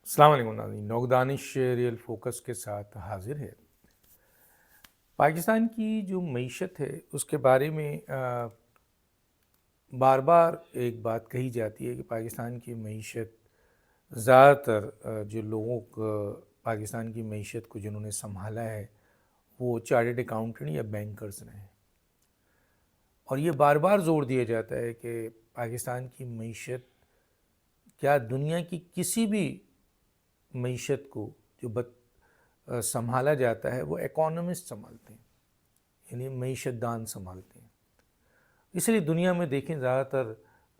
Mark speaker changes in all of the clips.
Speaker 1: السلام علیکم ناظرین، نوگدانش ریئل فوکس کے ساتھ حاضر ہے۔ پاکستان کی جو معیشت ہے اس کے بارے میں بار بار ایک بات کہی جاتی ہے کہ پاکستان کی معیشت زیادہ تر جو لوگوں کو پاکستان کی معیشت کو جنہوں نے سنبھالا ہے وہ چارٹرڈ اکاؤنٹنٹ یا بینکرز رہے ہیں، اور یہ بار بار زور دیا جاتا ہے کہ پاکستان کی معیشت کیا دنیا کی کسی بھی معیشت کو جو سنبھالا جاتا ہے وہ اکانومسٹ سنبھالتے ہیں، یعنی معیشت دان سنبھالتے ہیں۔ اس لیے دنیا میں دیکھیں زیادہ تر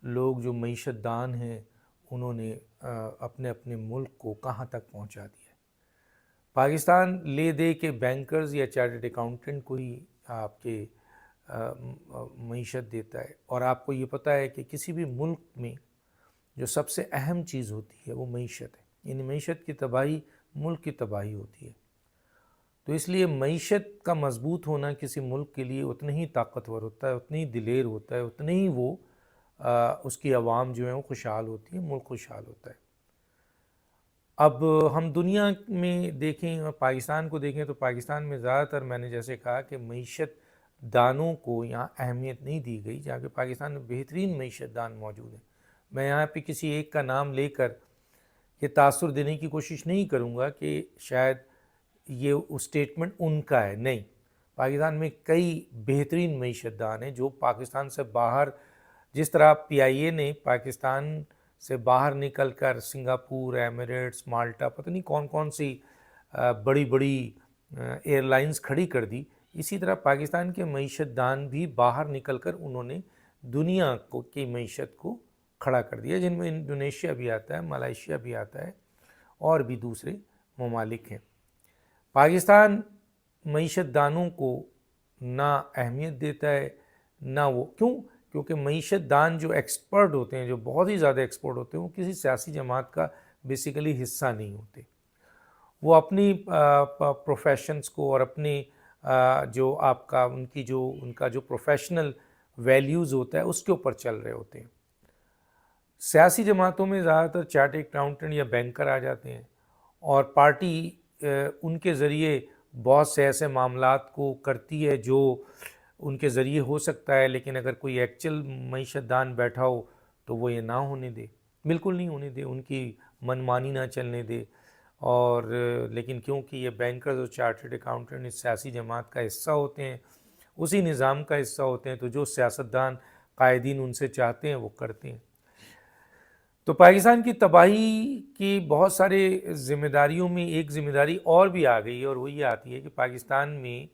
Speaker 1: لوگ جو معیشت دان ہیں انہوں نے اپنے اپنے ملک کو کہاں تک پہنچا دیا ہے۔ پاکستان لے دے کے بینکرز یا چارٹرڈ اکاؤنٹنٹ کو ہی آپ کے معیشت دیتا ہے، اور آپ کو یہ پتہ ہے کہ کسی بھی ملک میں جو سب سے اہم چیز ہوتی ہے وہ معیشت ہے، یعنی معیشت کی تباہی ملک کی تباہی ہوتی ہے۔ تو اس لیے معیشت کا مضبوط ہونا کسی ملک کے لیے اتنا ہی طاقتور ہوتا ہے، اتنا ہی دلیر ہوتا ہے، اتنا ہی وہ اس کی عوام جو ہیں وہ خوشحال ہوتی ہے، ملک خوشحال ہوتا ہے۔ اب ہم دنیا میں دیکھیں، پاکستان کو دیکھیں تو پاکستان میں زیادہ تر میں نے جیسے کہا کہ معیشت دانوں کو یہاں اہمیت نہیں دی گئی، جہاں کہ پاکستان میں بہترین معیشت دان موجود ہیں۔ میں یہاں پہ کسی ایک کا نام لے کر یہ تاثر دینے کی کوشش نہیں کروں گا کہ شاید یہ اسٹیٹمنٹ ان کا ہے، نہیں، پاکستان میں کئی بہترین معیشت دان ہیں جو پاکستان سے باہر، جس طرح پی آئی اے نے پاکستان سے باہر نکل کر سنگاپور، ایمریٹس، مالٹا، پتہ نہیں کون کون سی بڑی بڑی ایئر لائنز کھڑی کر دی، اسی طرح پاکستان کے معیشت دان بھی باہر نکل کر انہوں نے دنیا کی معیشت کو کھڑا کر دیا، جن میں انڈونیشیا بھی آتا ہے، ملائیشیا بھی آتا ہے، اور بھی دوسرے ممالک ہیں۔ پاکستان معیشت دانوں کو نہ اہمیت دیتا ہے، نہ وہ کیونکہ معیشت دان جو ایکسپرٹ ہوتے ہیں، جو بہت ہی زیادہ ایکسپرٹ ہوتے ہیں، وہ کسی سیاسی جماعت کا بیسیکلی حصہ نہیں ہوتے۔ وہ اپنی پروفیشنز کو اور اپنی جو ان کا جو پروفیشنل ویلیوز ہوتا ہے اس کے اوپر چل رہے ہوتے ہیں۔ سیاسی جماعتوں میں زیادہ تر چارٹرڈ اکاؤنٹنٹ یا بینکر آ جاتے ہیں، اور پارٹی ان کے ذریعے بہت سے ایسے معاملات کو کرتی ہے جو ان کے ذریعے ہو سکتا ہے، لیکن اگر کوئی ایکچوئل معیشت دان بیٹھا ہو تو وہ یہ نہ ہونے دے، بالکل نہیں ہونے دے، ان کی من مانی نہ چلنے دے۔ اور لیکن کیونکہ یہ بینکرز اور چارٹرڈ اکاؤنٹنٹ اس سیاسی جماعت کا حصہ ہوتے ہیں، اسی نظام کا حصہ ہوتے ہیں، تو جو سیاستدان قائدین ان سے چاہتے ہیں وہ کرتے ہیں۔ تو پاکستان کی تباہی کی بہت سارے ذمہ داریوں میں ایک ذمہ داری اور بھی آ گئی، اور وہ یہ آتی ہے کہ پاکستان میں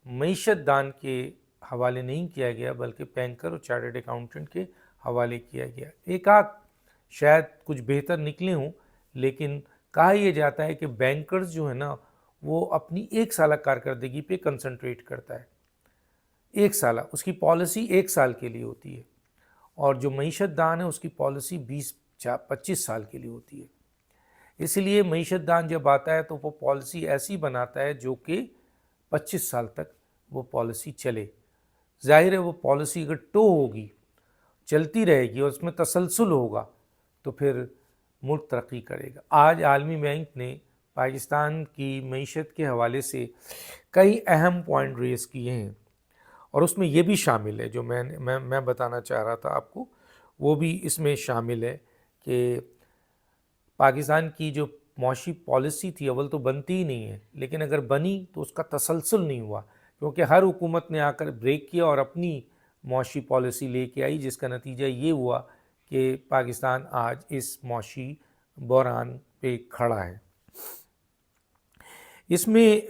Speaker 1: معیشت دان کے حوالے نہیں کیا گیا بلکہ بینکر اور چارٹرڈ اکاؤنٹنٹ کے حوالے کیا گیا۔ ایک آدھ شاید کچھ بہتر نکلے ہوں، لیکن کہا یہ جاتا ہے کہ بینکرز جو ہے نا وہ اپنی ایک سالہ کارکردگی پہ کنسنٹریٹ کرتا ہے، ایک سالہ، اس کی پالیسی ایک سال کے لیے ہوتی ہے، اور جو معیشت دان ہے اس کی پالیسی 20-25 سال کے لیے ہوتی ہے۔ اس لیے معیشت دان جب آتا ہے تو وہ پالیسی ایسی بناتا ہے جو کہ 25 سال تک وہ پالیسی چلے۔ ظاہر ہے وہ پالیسی اگر ہوگی، چلتی رہے گی اور اس میں تسلسل ہوگا تو پھر ملک ترقی کرے گا۔ آج عالمی بینک نے پاکستان کی معیشت کے حوالے سے کئی اہم پوائنٹ ریز کیے ہیں، اور اس میں یہ بھی شامل ہے جو میں بتانا چاہ رہا تھا آپ کو، وہ بھی اس میں شامل ہے کہ پاکستان کی جو معاشی پالیسی تھی اول تو بنتی ہی نہیں ہے، لیکن اگر بنی تو اس کا تسلسل نہیں ہوا، کیونکہ ہر حکومت نے آ کر بریک کیا اور اپنی معاشی پالیسی لے کے آئی، جس کا نتیجہ یہ ہوا کہ پاکستان آج اس معاشی بحران پہ کھڑا ہے۔ اس میں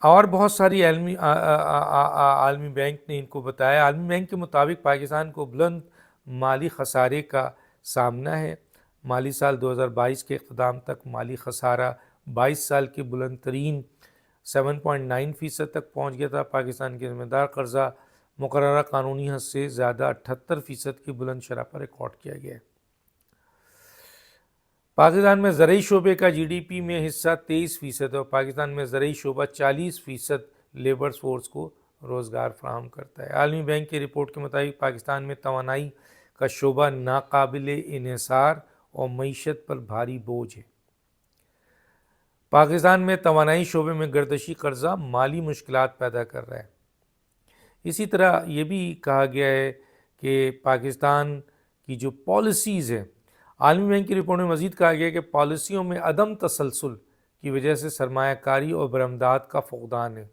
Speaker 1: اور بہت ساری عالمی بینک نے ان کو بتایا۔ عالمی بینک کے مطابق پاکستان کو بلند مالی خسارے کا سامنا ہے۔ مالی سال 2022 کے اختتام تک مالی خسارہ 22 سال کے بلند ترین 7.9% تک پہنچ گیا تھا۔ پاکستان کے ذمہ دار قرضہ مقررہ قانونی حد سے زیادہ 78% کی بلند شرح پر ریکارڈ کیا گیا ہے۔ پاکستان میں زرعی شعبے کا جی ڈی پی میں حصہ 23% ہے، اور پاکستان میں زرعی شعبہ 40% لیبر فورس کو روزگار فراہم کرتا ہے۔ عالمی بینک کی رپورٹ کے مطابق پاکستان میں توانائی کا شعبہ ناقابل انحصار اور معیشت پر بھاری بوجھ ہے۔ پاکستان میں توانائی شعبے میں گردشی قرضہ مالی مشکلات پیدا کر رہا ہے۔ اسی طرح یہ بھی کہا گیا ہے کہ پاکستان کی جو پالیسیز ہیں، عالمی بینک کی رپورٹ میں مزید کہا گیا ہے کہ پالیسیوں میں عدم تسلسل کی وجہ سے سرمایہ کاری اور برآمدات کا فقدان ہے،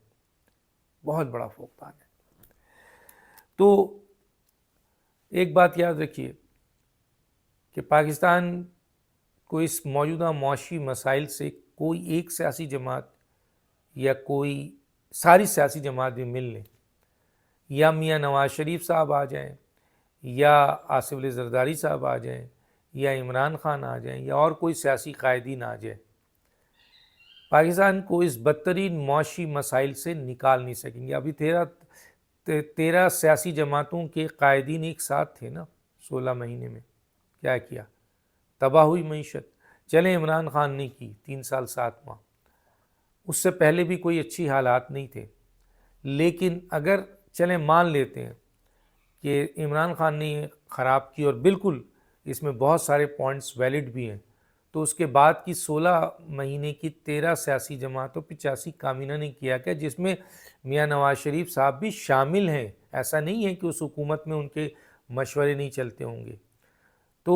Speaker 1: بہت بڑا فقدان ہے۔ تو ایک بات یاد رکھیے کہ پاکستان کو اس موجودہ معاشی مسائل سے کوئی ایک سیاسی جماعت یا کوئی ساری سیاسی جماعت بھی مل لیں، یا میاں نواز شریف صاحب آ جائیں، یا آصف علی زرداری صاحب آ جائیں، یا عمران خان آ جائیں، یا اور کوئی سیاسی قائدین آ جائیں، پاکستان کو اس بدترین معاشی مسائل سے نکال نہیں سکیں گے۔ ابھی 13 سیاسی جماعتوں کے قائدین ایک ساتھ تھے نا 16 مہینے میں، کیا کیا؟ تباہ ہوئی معیشت۔ چلیں عمران خان نے کی 3 سال 7 ماہ، اس سے پہلے بھی کوئی اچھی حالات نہیں تھے، لیکن اگر چلیں مان لیتے ہیں کہ عمران خان نے یہ خراب کی، اور بالکل اس میں بہت سارے پوائنٹس ویلڈ بھی ہیں، تو اس کے بعد کی 16 مہینے کی 13 سیاسی جماعتوں 85 کابینہ نے کیا کہ جس میں میاں نواز شریف صاحب بھی شامل ہیں۔ ایسا نہیں ہے کہ اس حکومت میں ان کے مشورے نہیں چلتے ہوں گے۔ تو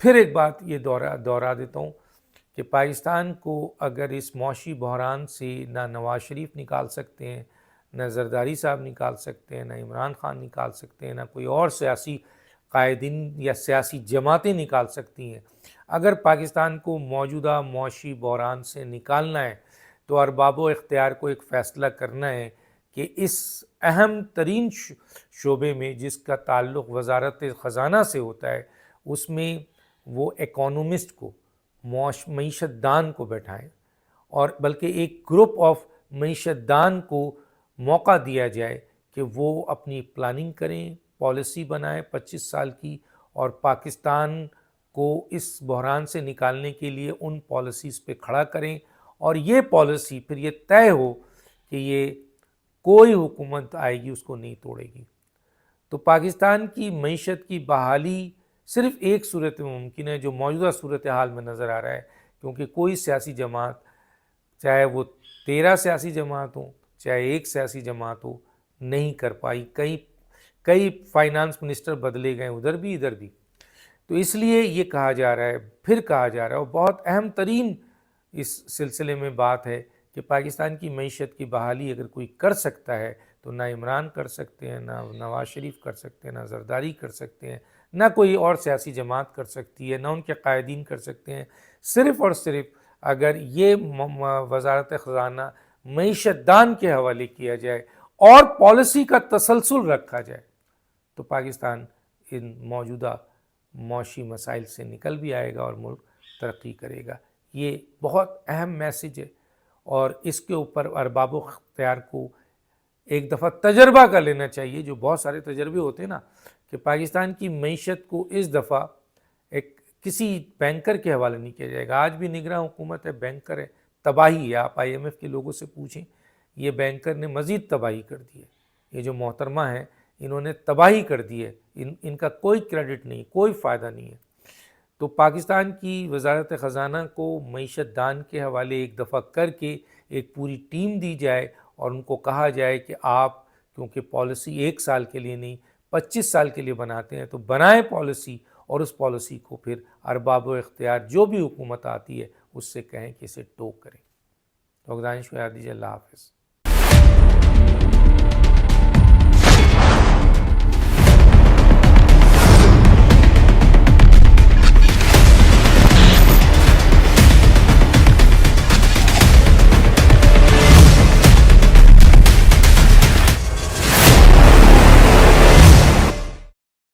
Speaker 1: پھر ایک بات یہ دہرا دیتا ہوں کہ پاکستان کو اگر اس معاشی بحران سے نہ نواز شریف نکال سکتے ہیں، نہ زرداری صاحب نکال سکتے ہیں، نہ عمران خان نکال سکتے ہیں، نہ کوئی اور سیاسی قائدین یا سیاسی جماعتیں نکال سکتی ہیں، اگر پاکستان کو موجودہ معاشی بحران سے نکالنا ہے تو ارباب و اختیار کو ایک فیصلہ کرنا ہے کہ اس اہم ترین شعبے میں جس کا تعلق وزارت خزانہ سے ہوتا ہے، اس میں وہ اکانومسٹ کو، معیشت دان کو بیٹھائیں، اور بلکہ ایک گروپ آف معیشت دان کو موقع دیا جائے کہ وہ اپنی پلاننگ کریں، پالیسی بنائیں 25 سال کی، اور پاکستان کو اس بحران سے نکالنے کے لیے ان پالیسیز پہ کھڑا کریں، اور یہ پالیسی پھر یہ طے ہو کہ یہ کوئی حکومت آئے گی اس کو نہیں توڑے گی۔ تو پاکستان کی معیشت کی بحالی صرف ایک صورت میں ممکن ہے جو موجودہ صورتحال میں نظر آ رہا ہے، کیونکہ کوئی سیاسی جماعت، چاہے وہ 13 سیاسی جماعت ہوں، چاہے ایک سیاسی جماعت ہو، نہیں کر پائی۔ کئی فائنانس منسٹر بدلے گئے ادھر بھی ادھر بھی۔ تو اس لیے یہ کہا جا رہا ہے، پھر کہا جا رہا ہے، اور بہت اہم ترین اس سلسلے میں بات ہے کہ پاکستان کی معیشت کی بحالی اگر کوئی کر سکتا ہے تو نہ عمران کر سکتے ہیں، نہ نواز شریف کر سکتے ہیں، نہ زرداری کر سکتے ہیں، نہ کوئی اور سیاسی جماعت کر سکتی ہے، نہ ان کے قائدین کر سکتے ہیں۔ صرف اور صرف اگر یہ وزارت خزانہ معیشت دان کے حوالے کیا جائے اور پالیسی کا تسلسل رکھا جائے تو پاکستان ان موجودہ معاشی مسائل سے نکل بھی آئے گا اور ملک ترقی کرے گا۔ یہ بہت اہم میسیج ہے، اور اس کے اوپر ارباب و اختیار کو ایک دفعہ تجربہ کر لینا چاہیے، جو بہت سارے تجربے ہوتے ہیں نا، کہ پاکستان کی معیشت کو اس دفعہ ایک کسی بینکر کے حوالے نہیں کیا جائے گا۔ آج بھی نگراں حکومت ہے، بینکر ہے، تباہی ہے۔ آپ IMF کے لوگوں سے پوچھیں، یہ بینکر نے مزید تباہی کر دی ہے۔ یہ جو محترمہ ہیں انہوں نے تباہی کر دی ہے، ان کا کوئی کریڈٹ نہیں، کوئی فائدہ نہیں ہے۔ تو پاکستان کی وزارت خزانہ کو معیشت دان کے حوالے ایک دفعہ کر کے ایک پوری ٹیم دی جائے، اور ان کو کہا جائے کہ آپ کیونکہ پالیسی 1 سال کے لیے نہیں 25 سال کے لیے بناتے ہیں، تو بنائیں پالیسی، اور اس پالیسی کو پھر ارباب و اختیار جو بھی حکومت آتی ہے اس سے کہیں کہ اسے ٹو کریں۔ تو دانش کو یاد دیجیے۔ اللہ حافظ۔